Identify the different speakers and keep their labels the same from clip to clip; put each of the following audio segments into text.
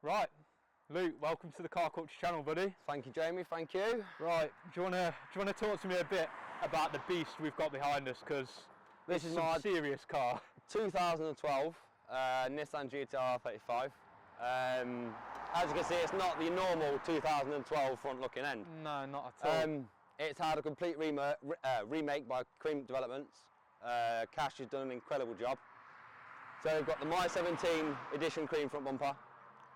Speaker 1: Right, Luke, welcome to the Car Culture channel, buddy.
Speaker 2: Thank you, Jamie, thank you.
Speaker 1: Right, do you wanna talk to me a bit about the beast we've got behind us? Because this is a serious car.
Speaker 2: 2012 Nissan GTR 35. As you can see, it's not the normal 2012 front-looking end.
Speaker 1: No, not at all.
Speaker 2: It's had a complete remake by Kream developments. Cash has done an incredible job. So we've got the My 17 Edition Kream front bumper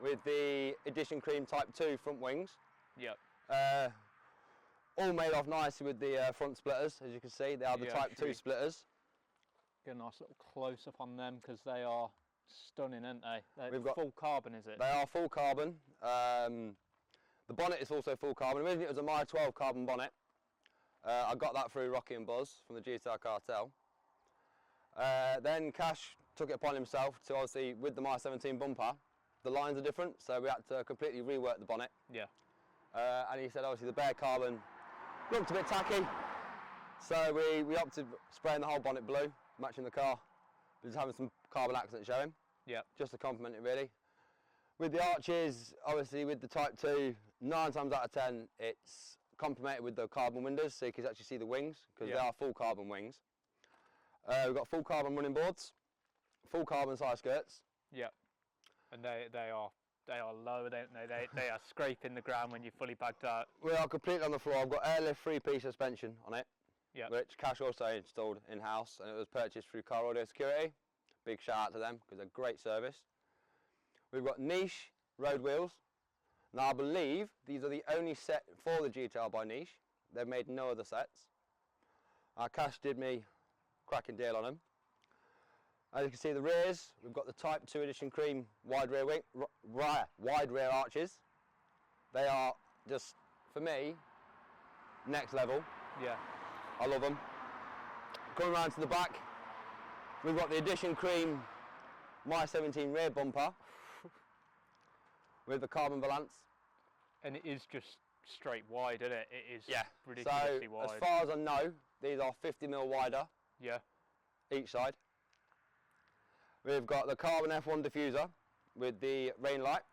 Speaker 2: with the Edition Kream Type 2 front wings.
Speaker 1: Yep.
Speaker 2: All made off nicely with the front splitters, as you can see. They are the Type 2 splitters.
Speaker 1: Get a nice little close-up on them because they are stunning, aren't they? They're full carbon, is it?
Speaker 2: They are full carbon. The bonnet is also full carbon. Originally it was a My 12 carbon bonnet. I got that through Rocky and Buzz from the GTR cartel. Then Cash took it upon himself to obviously, with the My 17 bumper, the lines are different, so we had to completely rework the bonnet.
Speaker 1: Yeah.
Speaker 2: And he said obviously the bare carbon looked a bit tacky, so we opted spraying the whole bonnet blue, matching the car, just having some carbon accent showing.
Speaker 1: Yeah. Just
Speaker 2: to complement it really. With the arches, obviously with the Type 2, 9 times out of 10 it's complemented with the carbon windows, so you can actually see the wings, because they are full carbon wings. We've got full carbon running boards, full carbon side skirts.
Speaker 1: Yeah. And they are low, don't they? They are scraping the ground when you're fully bagged out.
Speaker 2: We are completely on the floor. I've got airlift 3-piece suspension on it, which Cash also installed in-house, and it was purchased through Car Audio Security. Big shout out to them, because they're great service. We've got niche road wheels. Now I believe these are the only set for the GTR by Niche. They've made no other sets. Cash did me a cracking deal on them. As you can see, the rears, we've got the Type 2 Edition Kream wide rear arches. They are just, for me, next level.
Speaker 1: Yeah.
Speaker 2: I love them. Coming around to the back, we've got the Edition Kream My 17 rear bumper with the carbon valance.
Speaker 1: And it is just straight wide, isn't it? It is ridiculously wide.
Speaker 2: So, as far as I know, these are 50mm wider.
Speaker 1: Yeah.
Speaker 2: Each side. We've got the carbon F1 diffuser with the rain light,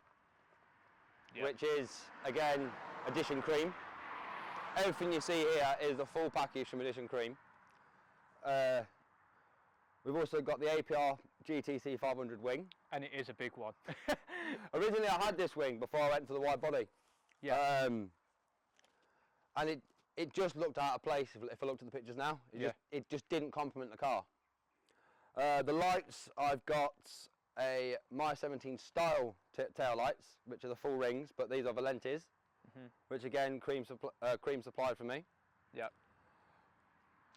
Speaker 2: which is, again, Edition Kream. Everything you see here is the full package from Edition Kream. We've also got the APR GTC 500 wing.
Speaker 1: And it is a big one.
Speaker 2: Originally I had this wing before I went for the wide body.
Speaker 1: Yeah.
Speaker 2: And it just looked out of place if I looked at the pictures now. It just didn't complement the car. The lights, I've got a My 17 style tail lights, which are the full rings, but these are Valentis, which again Kream supplied for me.
Speaker 1: Yeah.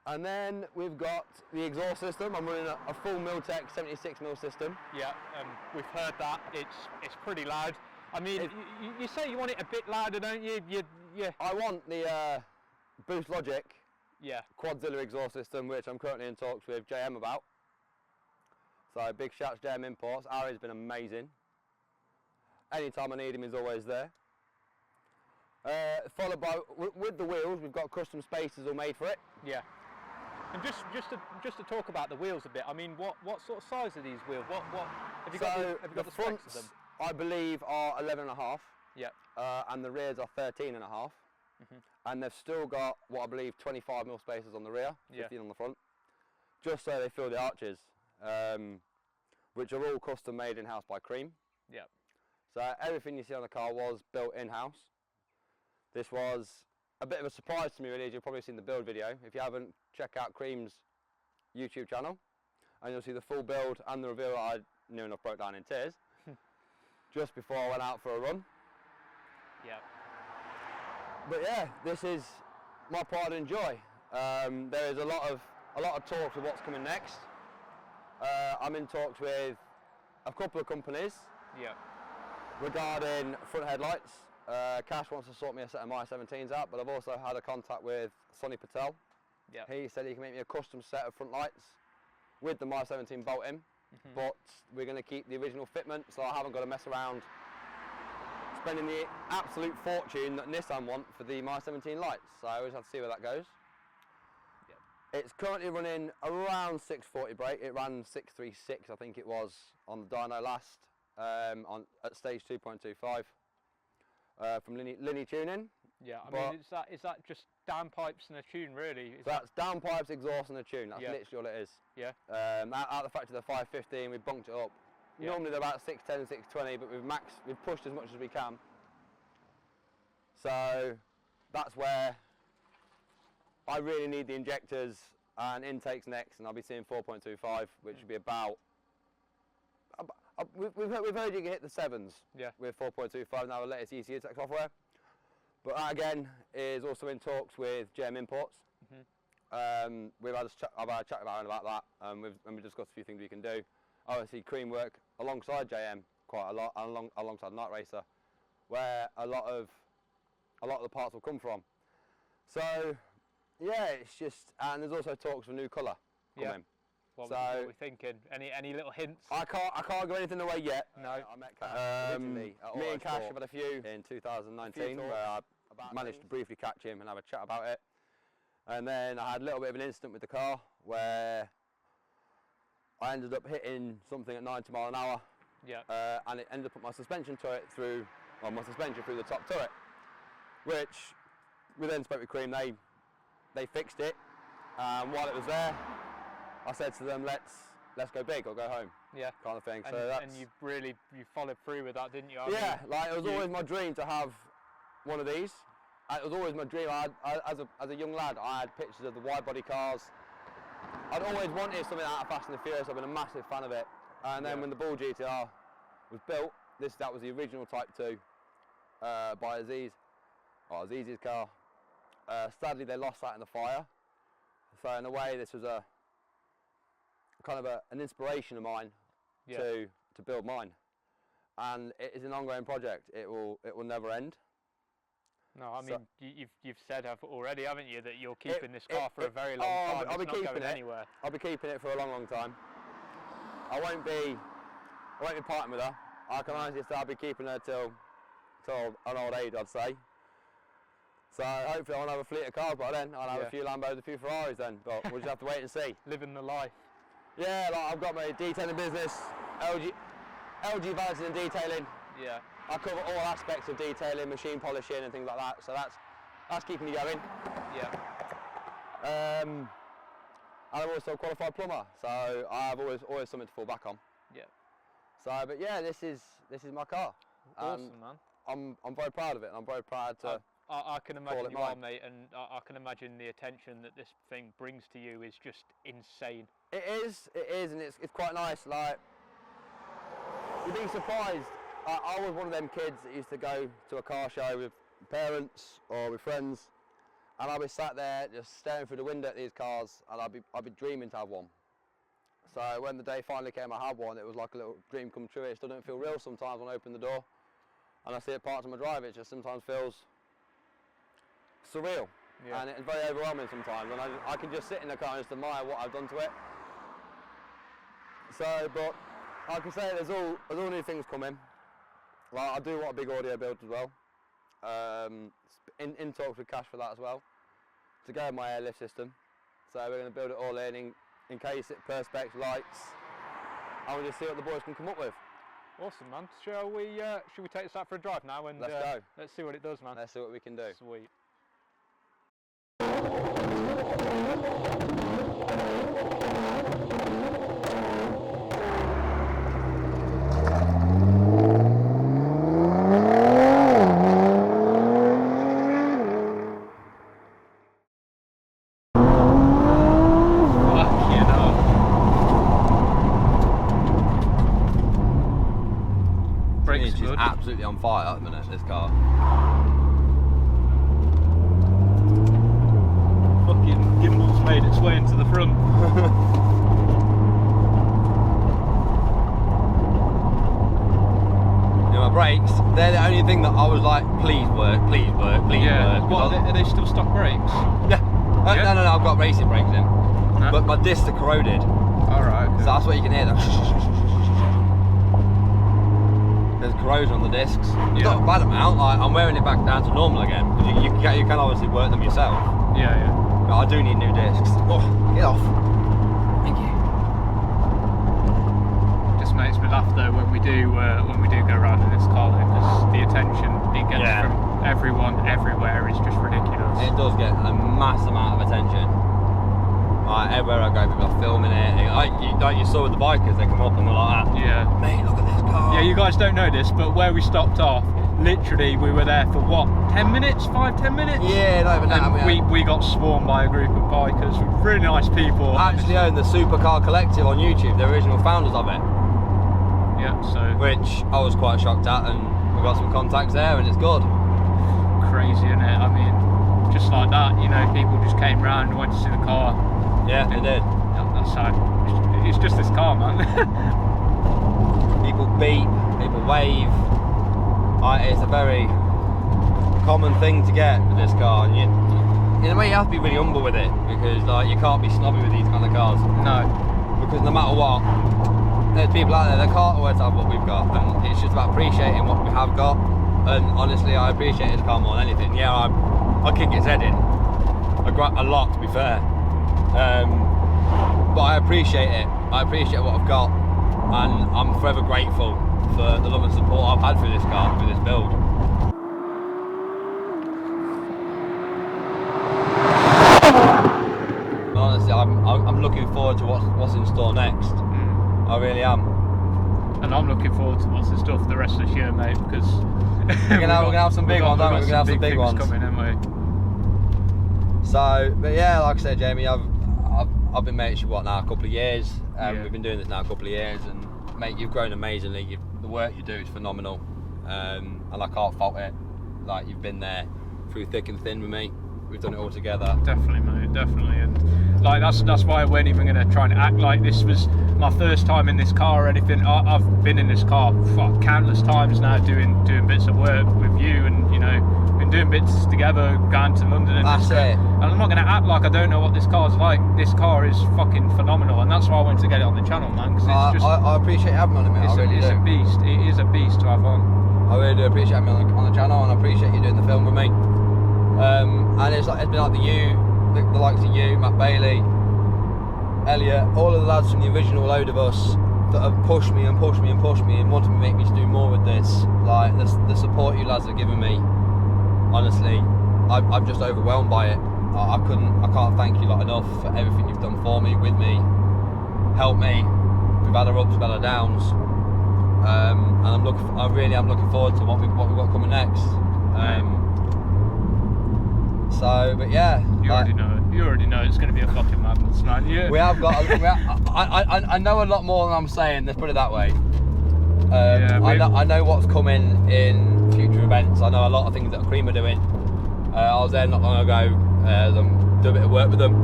Speaker 2: And then we've got the exhaust system. I'm running a full Miltech 76mm system.
Speaker 1: Yeah, we've heard that. It's pretty loud. I mean, you say you want it a bit louder, don't you?
Speaker 2: I want the Boost Logic
Speaker 1: Yeah.
Speaker 2: Quadzilla exhaust system, which I'm currently in talks with JM about. So big shouts to JM Imports. Ari's been amazing. Anytime I need him, he's always there. Followed by, with the wheels, we've got custom spacers all made for it.
Speaker 1: Yeah. And just to talk about the wheels a bit, I mean, what sort of size are these wheels? What have you got the
Speaker 2: fronts,
Speaker 1: specs of them?
Speaker 2: I believe, are 11.5.
Speaker 1: Yeah.
Speaker 2: And the rears are 13.5. And they've still got what I believe 25mm spacers on the rear, 15 on the front, just so they fill the arches, which are all custom made in-house by Kream.
Speaker 1: Yeah.
Speaker 2: So everything you see on the car was built in-house. This was a bit of a surprise to me really, as you've probably seen the build video. If you haven't, check out Kream's YouTube channel and you'll see the full build and the reveal that I near enough broke down in tears. just before I went out for a run.
Speaker 1: Yeah.
Speaker 2: But yeah, this is my pride and joy. There is a lot of talks of what's coming next. I'm in talks with a couple of companies.
Speaker 1: Yeah.
Speaker 2: Regarding front headlights. Cash wants to sort me a set of my 17s out, but I've also had a contact with Sonny Patel.
Speaker 1: Yeah.
Speaker 2: He said he can make me a custom set of front lights with the my 17 bolt in, but we're going to keep the original fitment, so I haven't got to mess around spending the absolute fortune that Nissan want for the my 17 lights. So I always have to see where that goes. Yeah. It's currently running around 640 brake. It ran 636, I think it was, on the dyno last. At stage 2.25 from linear tuning.
Speaker 1: Yeah, I mean, is that just downpipes and a tune, really?
Speaker 2: That's downpipes, exhaust, and a tune. That's literally all it is.
Speaker 1: Yeah.
Speaker 2: Out the factory, the 515, we bunked it up. Yeah. Normally they're about 610, 620, but we've pushed as much as we can. So that's where I really need the injectors and intakes next, and I'll be seeing 4.25, which would be about. We've heard you can hit the 7s with 4.25 now, the latest ECU tech software. But that again is also in talks with JM Imports. I've had a chat with Aaron about that, and we've discussed a few things we can do. Obviously, Kream work alongside JM quite a lot, and alongside Night Racer, where a lot of the parts will come from. So yeah, it's just, and there's also talks for new colour coming.
Speaker 1: What are we thinking? Any little hints?
Speaker 2: I can't give anything away yet.
Speaker 1: No.
Speaker 2: I met Cash me and Cash have had a few in 2019 where I managed to briefly catch him and have a chat about it. And then I had a little bit of an incident with the car where I ended up hitting something at 90 miles an hour.
Speaker 1: Yeah.
Speaker 2: And it ended up putting my suspension turret through, my suspension through the top turret, which we then spoke with Kream. They fixed it, and while it was there, I said to them, let's go big or go home.
Speaker 1: Yeah.
Speaker 2: Kind of thing.
Speaker 1: And you followed through with that, didn't you?
Speaker 2: Yeah, like it was always my dream to have one of these. It was always my dream. As a young lad, I had pictures of the wide body cars. I'd always wanted something out of Fast and the Furious. I've been a massive fan of it. And then when the Bull GTR was built, that was the original Type 2 by Aziz's car. Sadly, they lost that in the fire. So in a way, this was a kind of an inspiration of mine to build mine, and it is an ongoing project. It will never end.
Speaker 1: No, I mean you've said already, haven't you, that you're keeping this car for a very long time.
Speaker 2: I'll be
Speaker 1: it's not
Speaker 2: keeping
Speaker 1: going
Speaker 2: it
Speaker 1: anywhere.
Speaker 2: I'll be keeping it for a long time. I won't be parting with her. I can honestly say I'll be keeping her till an old age, I'd say. So hopefully I'll have a fleet of cars by then. I'll have a few Lambos, a few Ferraris then, but we'll just have to wait and see.
Speaker 1: Living the life.
Speaker 2: Yeah, like I've got my detailing business, LG balancing and detailing.
Speaker 1: Yeah.
Speaker 2: I cover all aspects of detailing, machine polishing and things like that. So that's keeping me going.
Speaker 1: Yeah.
Speaker 2: And I'm also a qualified plumber, so I have always something to fall back on.
Speaker 1: Yeah.
Speaker 2: So, but yeah, this is my car.
Speaker 1: Awesome, man.
Speaker 2: I'm very proud of it, and I'm very proud to.
Speaker 1: I can imagine you are, mate, and I can imagine the attention that this thing brings to you is just insane.
Speaker 2: It is, and it's quite nice. Like, you'd be surprised. I was one of them kids that used to go to a car show with parents or with friends, and I'd be sat there just staring through the window at these cars, and I'd be dreaming to have one. So when the day finally came, I had one. It was like a little dream come true. It still don't feel real sometimes when I open the door, and I see it parked on my drive. It just sometimes feels surreal, and it's very overwhelming sometimes, and I can just sit in the car and just admire what I've done to it. So, but like I say, there's all new things coming. Like, I do want a big audio build as well. In talks with Cash for that as well, to go with my airlift system. So we're going to build it all in case it perspex, lights, and we'll just see what the boys can come up with.
Speaker 1: Awesome, man. Shall we take this out for a drive now and
Speaker 2: let's go.
Speaker 1: Let's see what it does, man.
Speaker 2: Let's see what we can do.
Speaker 1: Sweet.
Speaker 2: fire at the minute, this car.
Speaker 1: Fucking gimbal's made its way into the front.
Speaker 2: My brakes, they're the only thing that I was like, please work, please work, please work.
Speaker 1: What, are they still stock brakes?
Speaker 2: Yeah. No, I've got racing brakes in. No. But my discs are corroded.
Speaker 1: Alright. Okay.
Speaker 2: So that's what you can hear. There's corrosion on the discs. It's not a bad amount, like I'm wearing it back down to normal again. Because you can obviously work them yourself.
Speaker 1: Yeah.
Speaker 2: But I do need new discs. Oh, get off. Thank you.
Speaker 1: Just makes me laugh though when we do go around in this car, because the attention it gets from everyone everywhere is just ridiculous.
Speaker 2: It does get a mass amount of attention. Like everywhere I go, people are filming it. Like you saw with the bikers, they come up and they're like that.
Speaker 1: Yeah.
Speaker 2: Mate, look at this car.
Speaker 1: Yeah, you guys don't know this, but where we stopped off, literally we were there for what, 10 minutes, 5-10 minutes?
Speaker 2: Yeah, not even that.
Speaker 1: We got swarmed by a group of bikers, really nice people.
Speaker 2: I actually own the Supercar Collective on YouTube, the original founders of it.
Speaker 1: Yeah, so.
Speaker 2: Which I was quite shocked at, and we got some contacts there, and it's good.
Speaker 1: Crazy, isn't it? I mean, just like that, you know, people just came round and went to see the car.
Speaker 2: Yeah, they did.
Speaker 1: That's how. It's just this car, man.
Speaker 2: People beep, people wave. It's a very common thing to get with this car, and in a way you have to be really humble with it, because like you can't be snobby with these kind of cars.
Speaker 1: No.
Speaker 2: Because no matter what, there's people out there that can't always have what we've got, and it's just about appreciating what we have got. And honestly, I appreciate this car more than anything. Yeah, I kick its head in a lot, to be fair. But I appreciate it. I appreciate what I've got, and I'm forever grateful for the love and support I've had through this car, through this build. But honestly, I'm looking forward to what's in store next. I really am.
Speaker 1: And I'm looking forward to what's in store for the rest of this year, mate, because
Speaker 2: we're gonna have some big ones, aren't we? We're gonna have some big ones
Speaker 1: coming, aren't we?
Speaker 2: So, but yeah, like I said, Jamie, I've been mates with what now, a couple of years. We've been doing this now a couple of years, and mate, you've grown amazingly. The work you do is phenomenal, and I can't fault it. Like, you've been there through thick and thin with me. We've done it all together.
Speaker 1: Definitely, mate, definitely. And like that's why I weren't even going to try and act like this was my first time in this car or anything. I've been in this car countless times now, doing bits of work with you, and you know, been doing bits together, going to London and
Speaker 2: that's it.
Speaker 1: And I'm not going to act like I don't know what this car's like. This car is fucking phenomenal, and that's why I wanted to get it on the channel, man. Because it's just
Speaker 2: I appreciate having me on it, mate.
Speaker 1: It's a beast. It is a beast to have on.
Speaker 2: I really do appreciate having me on the channel, and I appreciate you doing the film with me. And it's been like the likes of you, Matt Bailey, Elliot, all of the lads from the original load of us that have pushed me and pushed me and pushed me and wanted to make me to do more with this. Like the support you lads have given me, honestly, I'm just overwhelmed by it. I can't thank you lot enough for everything you've done for me, with me, helped me. We've had our ups, we've had our downs, and I really am looking forward to what we've got coming next. So, but yeah,
Speaker 1: you already know it's going to be a fucking madness, man. Yeah.
Speaker 2: We have got. I know a lot more than I'm saying. Let's put it that way. I know what's coming in future events. I know a lot of things that Kream are doing. I was there not long ago. Do a bit of work with them.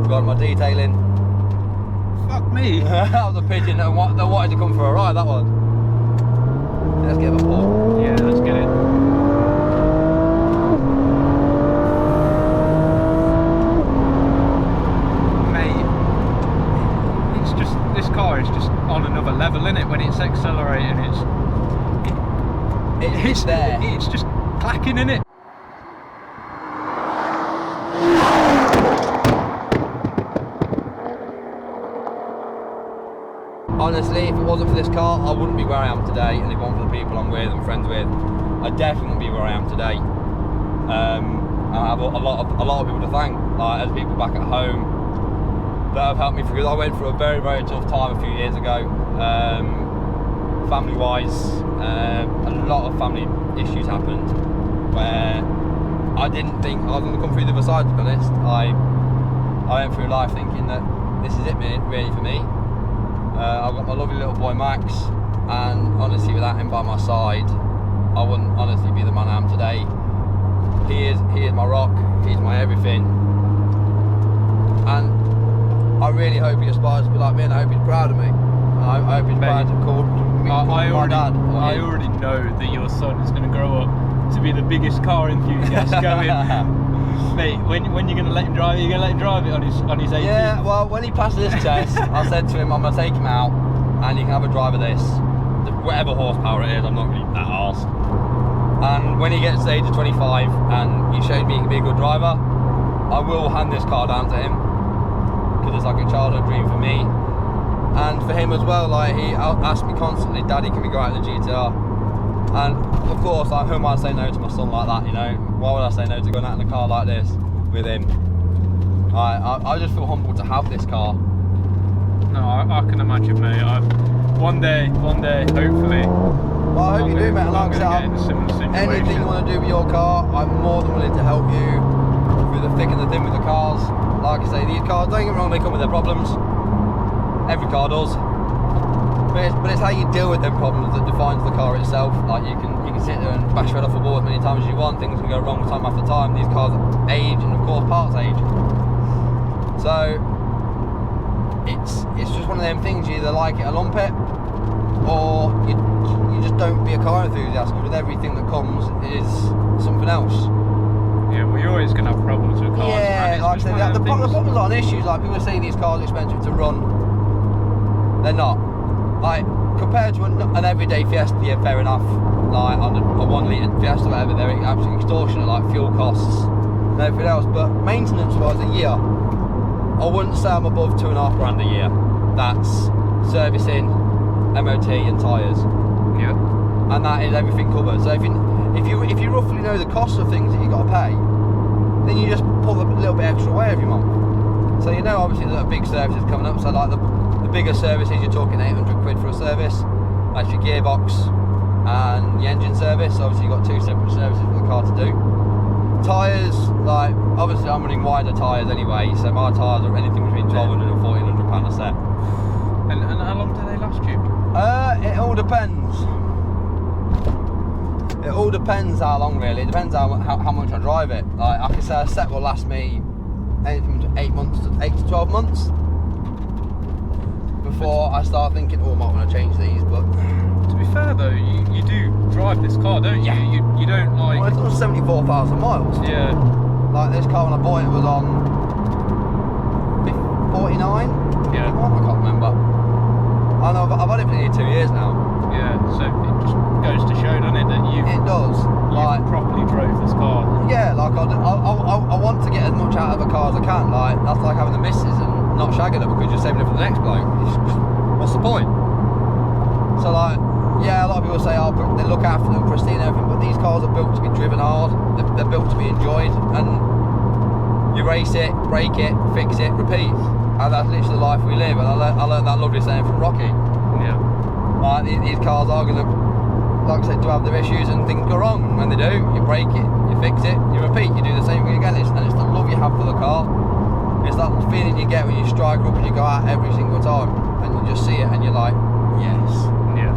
Speaker 2: Got my detailing.
Speaker 1: Fuck me.
Speaker 2: That was a pigeon that wanted to come for a ride. That one. Let's get a pull.
Speaker 1: Yeah, let's get it. This car is just on another level, isn't it? When it's accelerating,
Speaker 2: it's there.
Speaker 1: It's just clacking, in it.
Speaker 2: Honestly, if it wasn't for this car, I wouldn't be where I am today, and if it wasn't for the people I'm with and friends with, I definitely wouldn't be where I am today. I have a lot of people to thank, like as people back at home that have helped me through. I went through a very, very tough time a few years ago, family-wise. A lot of family issues happened where I didn't think I was going to come through the other side, to be honest. I went through life thinking that this is it, really, for me. I've got my lovely little boy Max, and honestly, without him by my side, I wouldn't honestly be the man I am today. He is my rock, he's my everything. And I really hope he aspires to be like me, and I hope he's proud of me. And I hope he's proud to call me my dad.
Speaker 1: I already know that your son is going to grow up to be the biggest car enthusiast going. Mate, when you're going to let him drive it, you're going to let him drive it on his 18th?
Speaker 2: Yeah, well, when he passes his test, I said to him, I'm going to take him out and you can have a drive of this. Whatever horsepower it is, I'm not really that arsed. And when he gets to the age of 25 and he showed me he can be a good driver, I will hand this car down to him, because it's like a childhood dream for me. And for him as well, like, he asked me constantly, Daddy, can we go out in the GTR? And of course, like, who am I to say no to my son like that, you know? Why would I say no to going out in a car like this with him? I just feel humbled to have this car.
Speaker 1: No, I can imagine, mate. One day, hopefully.
Speaker 2: Well, I hope you do, mate. And like I said, anything you want to do with your car, I'm more than willing to help you through the thick and the thin with the cars. Like I say, these cars, don't get me wrong, they come with their problems. Every car does. But it's how you deal with them problems that defines the car itself. Like, you can sit there and bash your head off a wall as many times as you want. Things can go wrong time after time. These cars age, and of course parts age. So it's just one of them things. You either like it or lump it, or you just don't be a car enthusiast, because with everything that comes is something else.
Speaker 1: Yeah, well, you're always going to have problems with cars.
Speaker 2: Yeah, like I said, the problems aren't issues. Like, people say these cars are expensive to run. They're not. Like, compared to an everyday Fiesta, yeah, fair enough. Like, on a 1 litre Fiesta, whatever, they're absolutely extortionate, like fuel costs and everything else. But maintenance-wise, a year, I wouldn't say I'm above £2,500 a year. That's servicing, MOT, and tyres.
Speaker 1: Yeah.
Speaker 2: And that is everything covered. So if you roughly know the cost of things that you got to pay, then you just pull a little bit extra away every month. So you know, obviously, that a big service is coming up. So like the bigger services, you're talking 800 quid for a service. That's your gearbox and the engine service. Obviously, you've got two separate services for the car to do. Tyres, like, obviously I'm running wider tyres anyway, so my tyres are anything between £1,200 and £1,400 a set.
Speaker 1: And how long do they last you?
Speaker 2: It all depends. It all depends how long, really. It depends how much I drive it. Like, I can say a set will last me anything from 8 to 12 months before I start thinking, oh, I might want to change these. But
Speaker 1: to be fair though, you do drive this car, don't you?
Speaker 2: Yeah.
Speaker 1: You don't like...
Speaker 2: Well, it's done 74,000 miles.
Speaker 1: Yeah.
Speaker 2: Like, this car when I bought it was on 49?
Speaker 1: Yeah.
Speaker 2: 51? I can't remember. I know, I've had it for nearly 2 years now.
Speaker 1: Yeah, so it just goes to show, doesn't it, that
Speaker 2: it does.
Speaker 1: You've properly drove this car.
Speaker 2: Yeah, like, I want to get as much out of a car as I can. Like, that's like having the missus and not shagging her because you're saving it for the next bloke. What's the point? So, like, yeah, a lot of people say, oh, they look after them, pristine and everything, but these cars are built to be driven hard. They're built to be enjoyed, and you race it, break it, fix it, repeat. And that's literally the life we live. And I learned that lovely saying from Rocky.
Speaker 1: Yeah.
Speaker 2: Like, these cars are going to, like I said, to have their issues, and things go wrong. And when they do, you break it, you fix it, you repeat, you do the same thing again. And it's the love you have for the car. It's that feeling you get when you strike up and you go out every single time, and you just see it and you're like, yes.
Speaker 1: Yeah.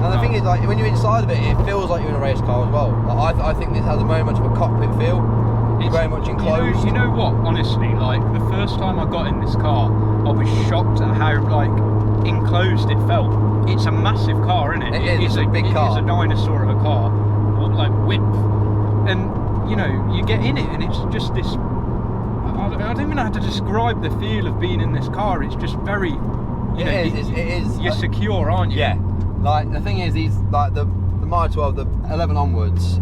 Speaker 2: And the thing is, like, when you're inside of it, it feels like you're in a race car as well. Like, I think this has a very much of a cockpit feel. It's very much enclosed.
Speaker 1: You know what? Honestly, like, the first time I got in this car, I was shocked at how, like, enclosed it felt. It's a massive car, isn't it?
Speaker 2: It is. It's a big car.
Speaker 1: It's a dinosaur of a car, like width. And you know, you get in it, and it's just this. I don't even know how to describe the feel of being in this car. It's just very. You know,
Speaker 2: it is.
Speaker 1: You're secure, aren't you?
Speaker 2: Yeah. Like, the thing is, these, like, the Mile 12, the 11 onwards,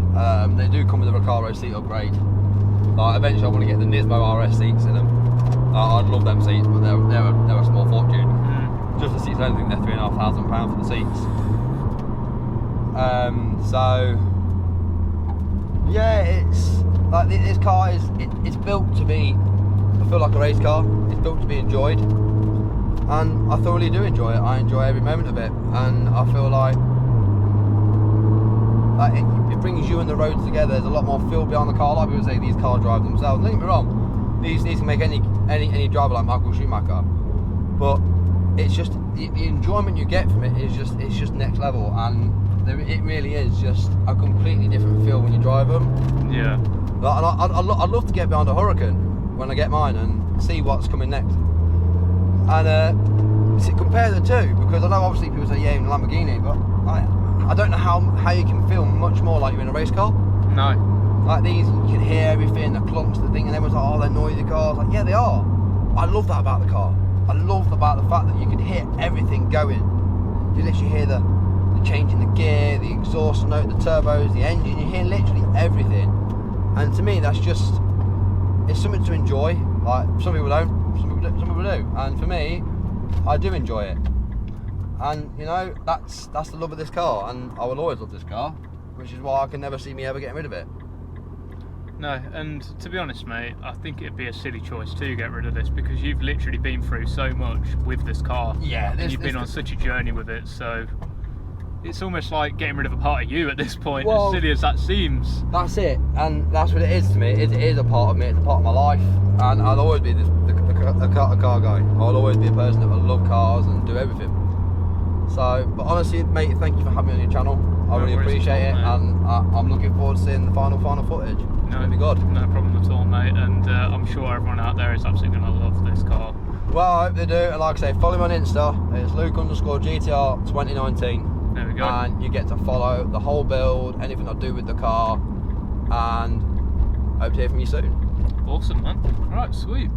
Speaker 2: they do come with a Recaro seat upgrade. Like, eventually I want to get the Nismo RS seats in them. I'd love them seats, but they're a small fortune. Just the seats, I don't think they're £3,500 for the seats. So yeah, it's like, this car is it's built to be, I feel like a race car. It's built to be enjoyed, and I thoroughly do enjoy it. I enjoy every moment of it, and I feel like it brings you and the roads together. There's a lot more feel behind the car. Like people say, these cars drive themselves. Don't get me wrong, these can make any driver like Michael Schumacher, but it's just the enjoyment you get from it is just next level. And It really is just a completely different feel when you drive them.
Speaker 1: Yeah.
Speaker 2: Like, I'd love to get behind a Hurricane when I get mine and see what's coming next. And compare the two, because I know obviously people say yeah, in a Lamborghini, but I don't know how you can feel much more like you're in a race car.
Speaker 1: No.
Speaker 2: Like these, you can hear everything, the clunks, the thing, and everyone's like, oh, they're noisy cars. Like, yeah, they are. I love that about the car. I love about the fact that you can hear everything going. You literally hear the change in the gear, the exhaust note, the turbos, the engine. You hear literally everything. And to me, that's just, it's something to enjoy. Like, some people don't, some people do. And for me, I do enjoy it. And, you know, that's the love of this car. And I will always love this car, which is why I can never see me ever getting rid of it.
Speaker 1: No, and to be honest, mate, I think it'd be a silly choice to get rid of this, because you've literally been through so much with this car. Yeah, and you've been on such a journey with it, so it's almost like getting rid of a part of you at this point, well, as silly as that seems.
Speaker 2: That's it, and that's what it is to me. It is a part of me, it's a part of my life, and I'll always be a car guy. I'll always be a person that will love cars and do everything. So, but honestly, mate, thank you for having me on your channel. I really appreciate it, and I'm looking forward to seeing the final footage. It's going to be good.
Speaker 1: No problem at all, mate, and I'm sure everyone out there is absolutely going to love this car.
Speaker 2: Well, I hope they do, and like I say, follow me on Insta. It's Luke_GTR 2019.
Speaker 1: There we go.
Speaker 2: And you get to follow the whole build, anything I do with the car, and hope to hear from you soon.
Speaker 1: Awesome, man. Alright, sweet.